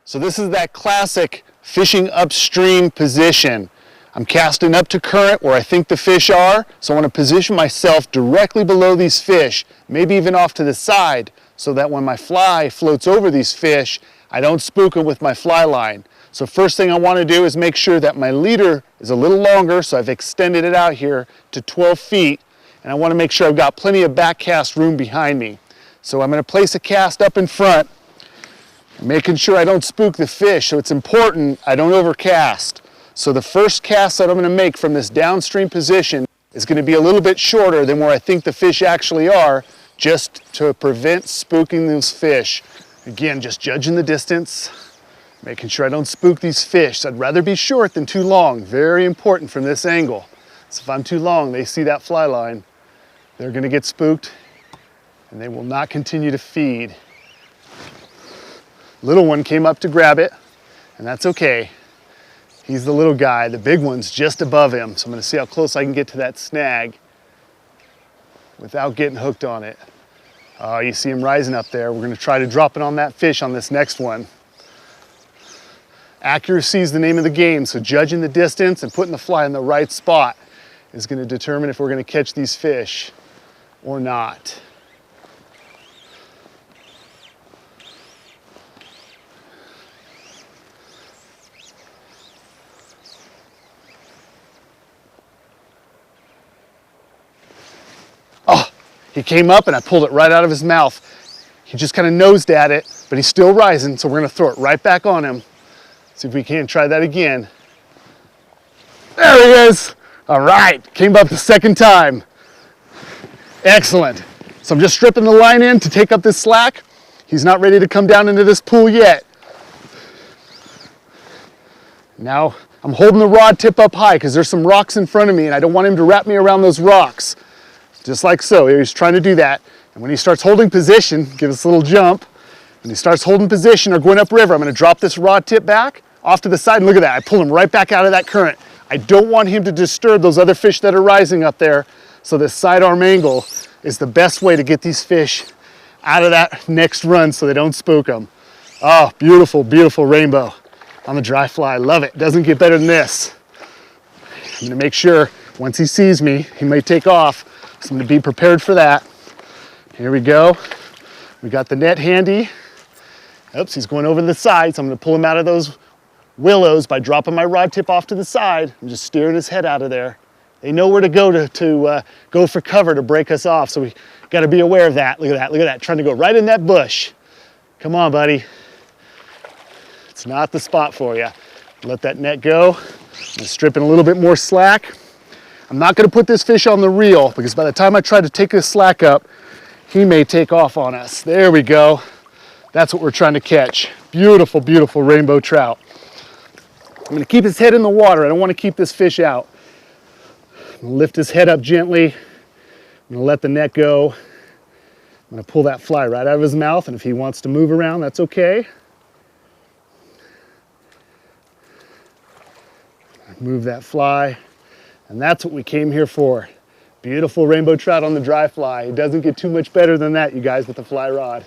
So this is that classic fishing upstream position. I'm casting up to current where I think the fish are, so I want to position myself directly below these fish, maybe even off to the side, so that when my fly floats over these fish, I don't spook them with my fly line. So first thing I want to do is make sure that my leader is a little longer, so I've extended it out here to 12 feet, and I want to make sure I've got plenty of back cast room behind me. So I'm going to place a cast up in front, making sure I don't spook the fish, so it's important I don't overcast. So the first cast that I'm going to make from this downstream position is going to be a little bit shorter than where I think the fish actually are, just to prevent spooking those fish. Again, just judging the distance, making sure I don't spook these fish. So I'd rather be short than too long. Very important from this angle. So if I'm too long, they see that fly line, they're going to get spooked and they will not continue to feed. Little one came up to grab it, and that's okay. He's the little guy. The big one's just above him, so I'm going to see how close I can get to that snag without getting hooked on it. Oh, you see him rising up there. We're going to try to drop it on that fish on this next one. Accuracy is the name of the game, so judging the distance and putting the fly in the right spot is going to determine if we're going to catch these fish or not. Oh, he came up and I pulled it right out of his mouth. He just kind of nosed at it, but he's still rising, so we're going to throw it right back on him. See if we can try that again. There he is. All right, came up the second time. Excellent. So I'm just stripping the line in to take up this slack. He's not ready to come down into this pool yet. Now I'm holding the rod tip up high because there's some rocks in front of me and I don't want him to wrap me around those rocks. Just like so, he's trying to do that. And when he starts holding position, give us a little jump. When he starts holding position or going upriver, I'm going to drop this rod tip back off to the side, and look at that. I pull him right back out of that current. I don't want him to disturb those other fish that are rising up there, so this sidearm angle is the best way to get these fish out of that next run so they don't spook them. Oh, beautiful, beautiful rainbow on the dry fly. Love it. Doesn't get better than this. I'm going to make sure once he sees me, he may take off. So I'm going to be prepared for that. Here we go. We got the net handy. Oops, he's going over to the side, so I'm going to pull him out of those willows by dropping my rod tip off to the side. I'm just steering his head out of there. They know where to go to go for cover to break us off, so we got to be aware of that. Look at that, look at that. Trying to go right in that bush. Come on, buddy. It's not the spot for you. Let that net go. I'm stripping a little bit more slack. I'm not going to put this fish on the reel because by the time I try to take this slack up, he may take off on us. There we go. That's what we're trying to catch. Beautiful, beautiful rainbow trout. I'm going to keep his head in the water. I don't want to keep this fish out. I'm going to lift his head up gently. I'm going to let the net go. I'm going to pull that fly right out of his mouth, and if he wants to move around, that's okay. Move that fly. And that's what we came here for. Beautiful rainbow trout on the dry fly. It doesn't get too much better than that, you guys, with the fly rod.